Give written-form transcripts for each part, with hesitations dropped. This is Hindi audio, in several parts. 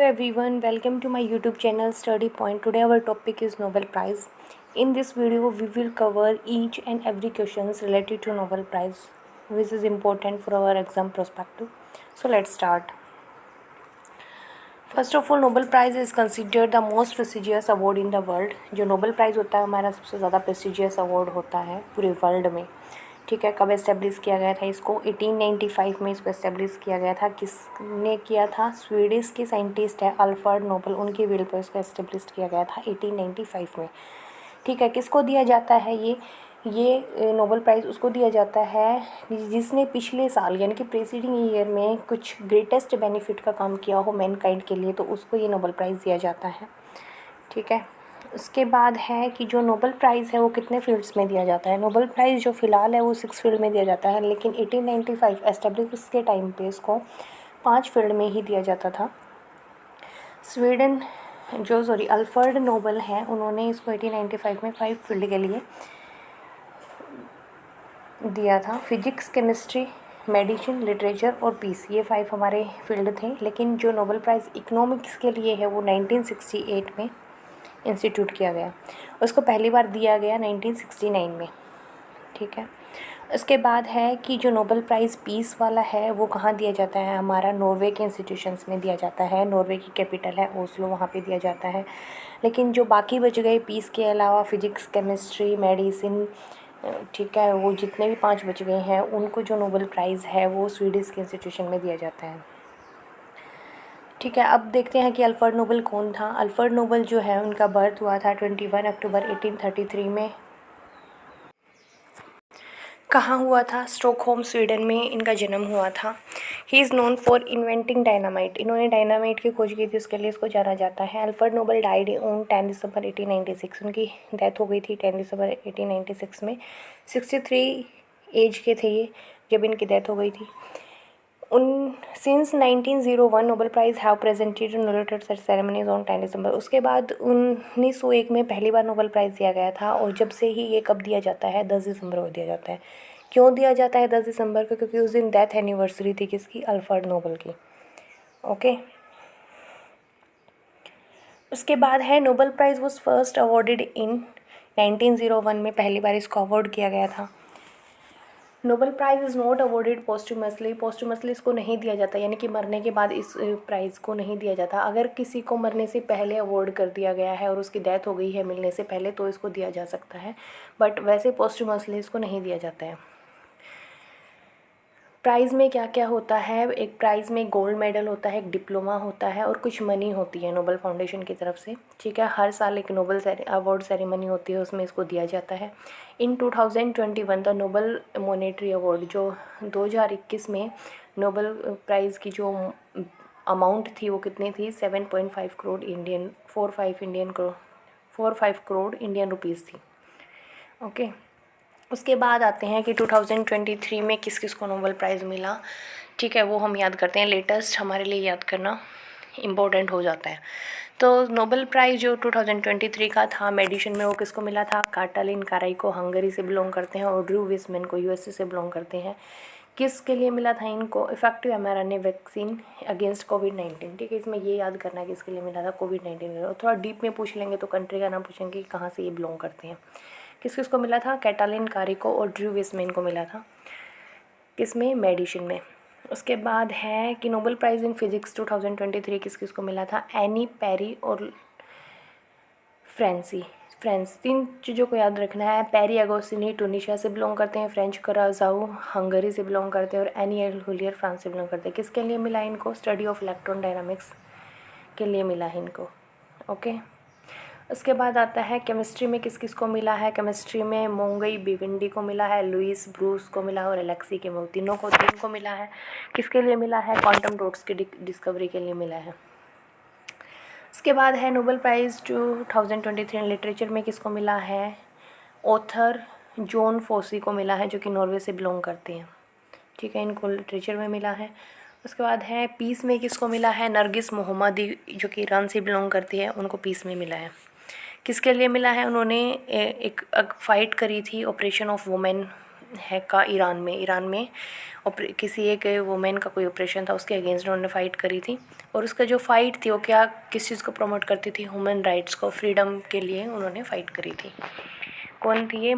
Hello everyone, welcome to my YouTube channel Study Point. Today our topic is Nobel Prize. In this video we will cover each and every questions related to Nobel Prize, which is important for our exam perspective. So let's start. First of all Nobel prize is considered the most prestigious award in the world. जो नोबेल प्राइज़ होता है हमारा सबसे ज़्यादा प्रेस्टिजियस अवार्ड होता है पूरे वर्ल्ड में. ठीक है, कब एस्टेब्लिश किया गया था इसको? 1895 में इसको एस्टेब्लिश किया गया था. किसने किया था? स्वीडिश के साइंटिस्ट है अल्फ्रेड नोबेल, उनकी विल पर इसको एस्टेब्लिश किया गया था 1895 में. ठीक है, किसको दिया जाता है ये नोबेल प्राइज़ उसको दिया जाता है जिसने पिछले साल यानी कि प्रीसीडिंग ईयर में कुछ ग्रेटेस्ट बेनिफिट का काम किया हो मैनकाइंड के लिए, तो उसको ये नोबेल प्राइज़ दिया जाता है. ठीक है, उसके बाद है कि जो नोबेल प्राइज़ है वो कितने फील्ड्स में दिया जाता है. नोबेल प्राइज़ जो फ़िलहाल है वो 6 फील्ड में दिया जाता है, लेकिन 1895 एस्टेब्लिश के टाइम पे इसको 5 फील्ड में ही दिया जाता था. स्वीडन अल्फ्रेड नोबेल हैं, उन्होंने इसको 1895 में 5 फील्ड के लिए दिया था. फिजिक्स, केमिस्ट्री, मेडिसिन, लिटरेचर और पीस, ये 5 हमारे फील्ड थे. लेकिन जो नोबेल प्राइज़ इकोनॉमिक्स के लिए है वो 1968 में इंस्टीट्यूट किया गया. उसको पहली बार दिया गया 1969 में. ठीक है, उसके बाद है कि जो नोबेल प्राइज़ पीस वाला है वो कहाँ दिया जाता है? हमारा नॉर्वे के इंस्टीट्यूशंस में दिया जाता है. नॉर्वे की कैपिटल है ओस्लो, वहाँ पे दिया जाता है. लेकिन जो बाकी बच गए पीस के अलावा फिजिक्स, केमिस्ट्री, मेडिसिन, ठीक है, वो जितने भी 5 बच गए हैं उनको जो नोबेल प्राइज़ है वो स्वीडिश के इंस्टीट्यूशन में दिया जाता है. ठीक है, अब देखते हैं कि अल्फ्रेड नोबेल कौन था. अल्फ्रेड नोबेल जो है उनका बर्थ हुआ था 21 अक्टूबर 1833 में. कहाँ हुआ था? स्टॉकहोम, स्वीडन में इनका जन्म हुआ था. He is known for inventing dynamite. इन्होंने डायनामाइट की खोज की थी, उसके लिए इसको जाना जाता है. अल्फ्रेड नोबेल डाइड ऑन 10 दिसंबर 1896. उनकी डेथ हो गई थी 10 दिसंबर 1896 में. 63 एज के थे ये जब इनकी डेथ हो गई थी. Since 1901 Nobel prize have presented Nobel ceremonies on 10 दिसंबर. उसके बाद 1901 में पहली बार नोबेल प्राइज़ दिया गया था, और जब से ही ये कब दिया जाता है? 10 दिसंबर को दिया जाता है. क्यों दिया जाता है 10 दिसंबर को? क्योंकि उस दिन डेथ एनिवर्सरी थी किसकी? अल्फ्रेड नोबेल की. ओके, उसके बाद है Nobel prize was first awarded in 1901 में पहली बार इसको अवॉर्ड किया गया था. Nobel prize is not awarded posthumously. Posthumously इसको नहीं दिया जाता, यानी कि मरने के बाद इस प्राइज़ को नहीं दिया जाता. अगर किसी को मरने से पहले अवॉर्ड कर दिया गया है और उसकी डेथ हो गई है मिलने से पहले, तो इसको दिया जा सकता है, बट वैसे पोस्टुमसली इसको नहीं दिया जाता है. प्राइज़ में क्या क्या होता है? एक प्राइज़ में गोल्ड मेडल होता है, एक डिप्लोमा होता है और कुछ मनी होती है नोबेल फाउंडेशन की तरफ से. ठीक है, हर साल एक नोबेल अवार्ड सेरेमनी होती है, उसमें इसको दिया जाता है. इन 2021 द नोबेल मॉनेटरी अवार्ड, जो 2021 में नोबेल प्राइज़ की जो अमाउंट थी वो कितनी थी? 7.5 crore Indian 45 crore Indian rupees थी. ओके, उसके बाद आते हैं कि 2023 में किस किस को नोबेल प्राइज़ मिला. ठीक है, वो हम याद करते हैं. लेटेस्ट हमारे लिए याद करना इम्पोर्टेंट हो जाता है. तो नोबेल प्राइज़ जो 2023 का था मेडिसिन में, वो किसको मिला था? काटालिन काराइको, हंगरी से बिलोंग करते हैं, और ड्रू विसमैन को यूएसए से बिलोंग करते हैं. किसके लिए मिला था इनको? इफेक्टिव mRNA वैक्सीन अगेंस्ट कोविड-19. ठीक है, इसमें ये याद करना है कि इसके लिए मिला था कोविड-19. और थोड़ा डीप में पूछ लेंगे तो कंट्री का नाम पूछेंगे कि कहाँ से ये बिलोंग करते हैं. किस किस को मिला था? कैटालिन कारिको और ड्रू विसमैन को मिला था. किसमें? मेडिसिन में. उसके बाद है कि नोबेल प्राइज़ इन फिजिक्स 2023 किस किस को मिला था? एनी पेरी और फ्रेंच. 3 चीज़ों को याद रखना है. पेरी अगोस्टिनी टूनिशिया से बिलोंग करते हैं, फ्रेंच कराजाऊ हंगरी से बिलोंग करते हैं, और एनी एल हुलियर फ्रांस से बिलोंग करते हैं. किसके लिए मिला इनको? स्टडी ऑफ इलेक्ट्रॉन डायनामिक्स के लिए मिला है इनको. ओके, उसके बाद आता है केमिस्ट्री में किस किस को मिला है? केमिस्ट्री में मोंगई बिविंडी को मिला है, लुइस ब्रूस को मिला और एलेक्सी केमो, तीन को मिला है. किसके लिए मिला है? क्वांटम डॉट्स की डिस्कवरी के लिए मिला है. उसके बाद है नोबेल प्राइज़ 2023 लिटरेचर में किसको मिला है? ऑथर जॉन फोसी को मिला है, जो कि नॉर्वे से बिलोंग करते हैं. ठीक है, इनको लिटरेचर में मिला है. उसके बाद है पीस में किसको मिला है? नरगिस मोहम्मदी, जो कि ईरान से बिलोंग करती है, उनको पीस में मिला है. किसके लिए मिला है? उन्होंने एक फ़ाइट करी थी ऑपरेशन ऑफ वुमेन है का ईरान में किसी एक वुमेन का कोई ऑपरेशन था, उसके अगेंस्ट उन्होंने फ़ाइट करी थी। और उसका जो फ़ाइट थी वो क्या किस चीज़ को प्रमोट करती थी, ह्यूमन राइट्स को, फ्रीडम के लिए उन्होंने फ़ाइट करी थी। कौन थी ये?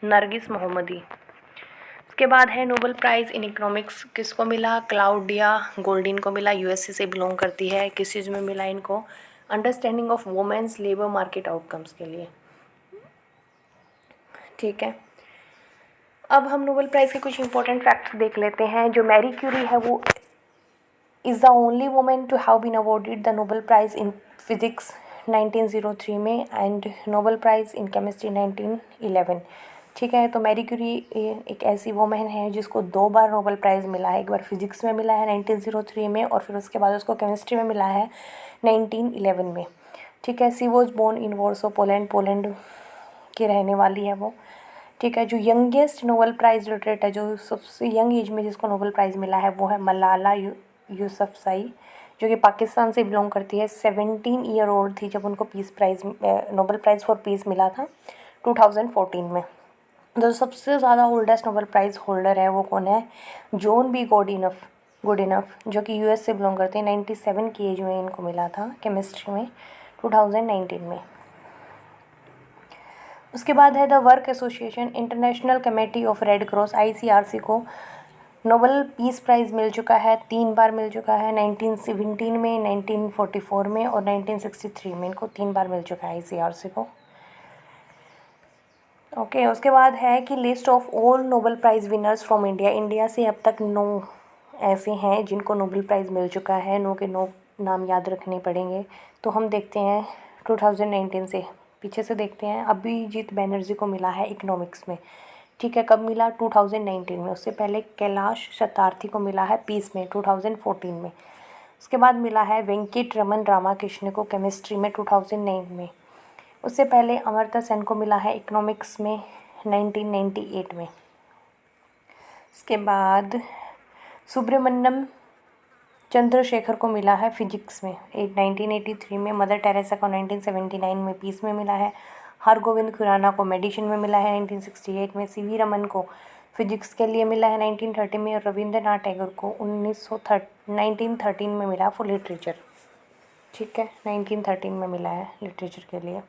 नरगिस मोहम्मदी। उसके बाद है नोबेल प्राइज़ इन इकोनॉमिक्स किसको मिला? क्लाउडिया गोल्डिन को मिला, यूएसए से बिलोंग करती है। किस चीज़ में मिला इनको? Understanding of women's labour market outcomes के लिए। ठीक है, अब हम नोबेल प्राइज़ के कुछ इंपॉर्टेंट फैक्ट्स देख लेते हैं। जो मैरी क्यूरी है वो is the only women to have been awarded the Nobel prize in physics 1903 में and Nobel prize in chemistry 1911। ठीक है, तो मैरी क्यूरी एक ऐसी वुमेन है जिसको 2 बार नोबेल प्राइज़ मिला है। एक बार फिज़िक्स में मिला है 1903 में और फिर उसके बाद उसको केमिस्ट्री में मिला है 1911 में। ठीक है, she was born in Warsaw, Poland की रहने वाली है वो। ठीक है, जो यंगेस्ट नोबेल प्राइज़ laureate है, जो सबसे यंग एज में जिसको नोबेल प्राइज़ मिला है वो है मलाला यूसुफ़ज़ई, जो कि पाकिस्तान से बिलोंग करती है। 17 ईयर ओल्ड थी जब उनको नोबेल प्राइज़ फॉर पीस मिला था 2014 में। जो सबसे ज़्यादा ओल्डेस्ट नोबेल प्राइज़ होल्डर है वो कौन है? जॉन बी गुडिनफ, जो कि यूएस से बिलोंग करते हैं। 97 की एज में इनको मिला था केमिस्ट्री में 2019 में। उसके बाद है the work association international committee of red cross, ICRC को नोबेल पीस प्राइज़ मिल चुका है, 3 बार मिल चुका है। 1917 में, 1944 में और 1963 में। इनको 3 बार मिल चुका है ICRC को। ओके, उसके बाद है कि list of all Nobel prize winners from India से अब तक 9 ऐसे हैं जिनको नोबेल प्राइज़ मिल चुका है। 9 के 9 नाम याद रखने पड़ेंगे। तो हम देखते हैं 2019 से पीछे से देखते हैं। अभिजीत बैनर्जी को मिला है इकोनॉमिक्स में। ठीक है, कब मिला? 2019 में। उससे पहले कैलाश सत्यार्थी को मिला है पीस में 2014 में। उसके बाद मिला है वेंकट रमन रामाकृष्ण को केमिस्ट्री में 2009 में। उससे पहले अमर्त्य सेन को मिला है इकोनॉमिक्स में 1998 में। उसके बाद सुब्रमण्यम चंद्रशेखर को मिला है फिजिक्स में 1983 में। मदर टेरेसा को 1979 में पीस में मिला है। हरगोविंद खुराना को मेडिसिन में मिला है 1968 में। CV रमन को फिजिक्स के लिए मिला है 1930 में और रविंद्रनाथ टैगोर को 1913 में मिला फॉर लिटरेचर। ठीक है, 1913 में मिला है लिटरेचर के लिए।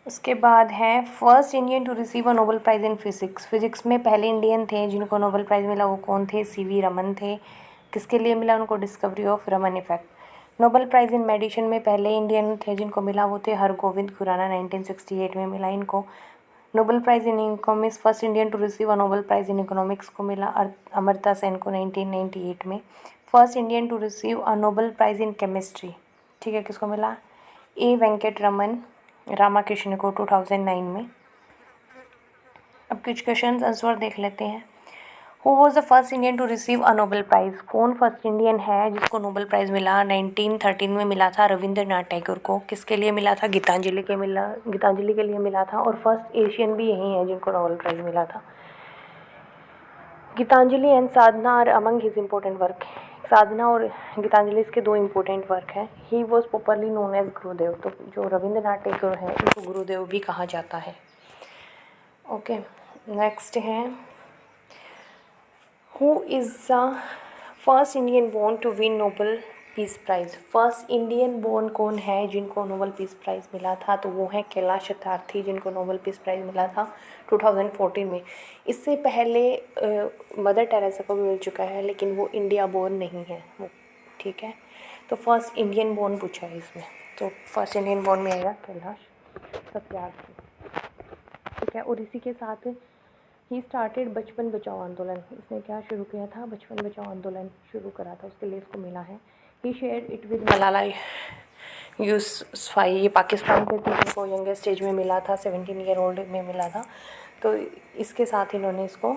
उसके बाद है first Indian to receive a Nobel prize in physics में पहले इंडियन थे जिनको नोबेल प्राइज़ मिला। वो कौन थे? CV रमन थे। किसके लिए मिला उनको? Discovery of Raman effect. Nobel prize in medicine में पहले इंडियन थे जिनको मिला, वो थे हरगोविंद खुराना, 1968 में मिला इनको। Nobel prize in economics, first Indian to receive a Nobel prize in economics को मिला अमर्त्य सेन को 1998 में। First Indian to receive a Nobel prize in chemistry, ठीक है, किसको मिला? A वेंकट रमन रामाकृष्ण को 2009 में। अब कुछ क्वेश्चन आंसर देख लेते हैं। Who was the first Indian to receive a Nobel prize? कौन फर्स्ट इंडियन है जिसको नोबेल प्राइज़ मिला? 1913 में मिला था रविंद्रनाथ टैगोर को। किसके लिए मिला था? गीतांजलि के लिए मिला था। और फर्स्ट एशियन भी यही है जिनको नोबेल प्राइज़ मिला था। Gitanjali and Sadhana are among his important work. Sadhana और गीतांजलि इसके 2 इम्पोर्टेंट वर्क हैं। He was popularly known as Gurudev, तो जो रविंद्रनाथ टैगोर हैं इनको गुरुदेव भी कहा जाता है। ओके, नेक्स्ट है who is the first Indian born to win Nobel peace prize? First Indian born कौन है जिनको नोबेल पीस प्राइज़ मिला था? तो वो है कैलाश सत्यार्थी जिनको नोबेल पीस प्राइज़ मिला था 2014 में। इससे पहले मदर टेरेसा को भी मिल चुका है लेकिन वो इंडिया बोर्न नहीं है वो। ठीक है, तो फर्स्ट इंडियन बोर्न पूछा है इसमें, तो फर्स्ट इंडियन बोर्न में आएगा कैलाश सत्यार्थी। ठीक है, और इसी के साथ ही स्टार्टेड बचपन बचाओ आंदोलन। इसने क्या शुरू किया था? बचपन बचाओ आंदोलन शुरू करा था, उसके लिए इसको मिला है। He share it with Malala Yousafzai, ये पाकिस्तान से थी जिनको यंगेस्ट स्टेज में मिला था, 17 ईयर ओल्ड में मिला था, तो इसके साथ इन्होंने इसको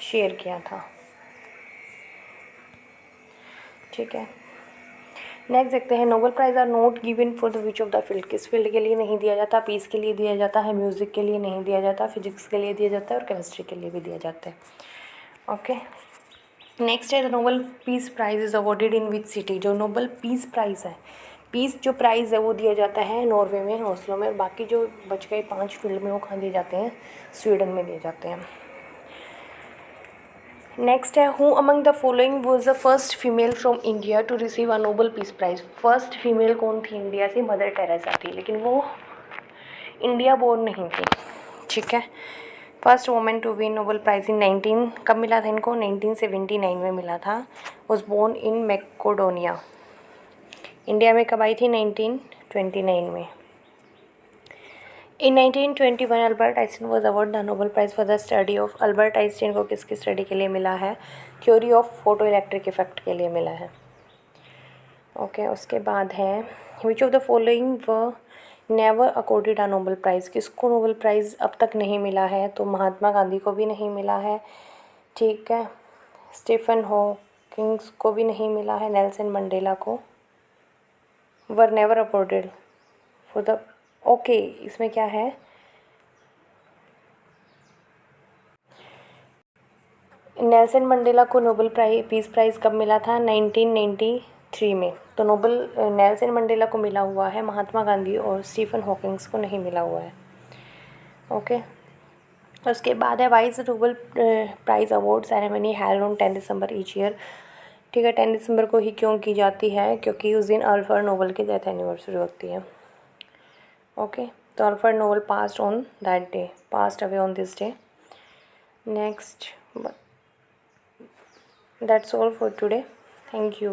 शेयर किया था। ठीक है, नेक्स्ट देखते हैं। Nobel prize are not given for the which of the field? किस फील्ड के लिए नहीं दिया जाता? पीस के लिए दिया जाता है, म्यूज़िक के लिए नहीं दिया जाता, फिजिक्स के लिए दिया जाता है और केमिस्ट्री के लिए भी दिया जाता है। ओके, नेक्स्ट है the Nobel peace price is awarded in which city? जो नोबेल पीस प्राइज़ है पीस जो प्राइज़ है वो दिया जाता है नॉर्वे में, ओस्लो में, और बाकी जो बच गए 5 फील्ड में वो कहाँ दिए जाते हैं, स्वीडन में दिए जाते हैं। नेक्स्ट है, who among the following was the first female from India to receive a Nobel peace prize. First female कौन थी इंडिया से? मदर टेरेसा थी, लेकिन वो इंडिया बोर्न नहीं थी, ठीक है। First women to win Nobel prize in 19, कब मिला था इनको? 1979 में मिला था। Was born in Macedonia. India में कब आई थी? 1929 में। In 1921 Albert Einstein was award the Nobel prize for the study of. Albert Einstein को किसकी स्टडी के लिए मिला है? Theory of photo electric effect के लिए मिला है। ओके, उसके बाद है विच ऑफ द फॉलोइंग व never accorded a Nobel prize. किसको नोबल प्राइज़ अब तक नहीं मिला है? तो महात्मा गांधी को भी नहीं मिला है, ठीक है। स्टीफन हॉकिंग्स को भी नहीं मिला है, नेल्सन मंडेला को were never awarded for the. Okay, इसमें क्या है? नेल्सन मंडेला को नोबल पीस प्राइज़ कब मिला था? 1993 में। तो नोबल नेल्सन मंडेला को मिला हुआ है, महात्मा गांधी और स्टीफन हॉकिंग्स को नहीं मिला हुआ है। ओके, उसके बाद है why's Nobel prize award ceremony held on 10 December each year. ठीक है, 10 दिसंबर को ही क्यों की जाती है? क्योंकि उस दिन अल्फ्रेड नोबल की डेथ एनिवर्सरी होती है। ओके, तो Alfred Nobel passed on that day, passed away on this day. Next, that's all for today. Thank you.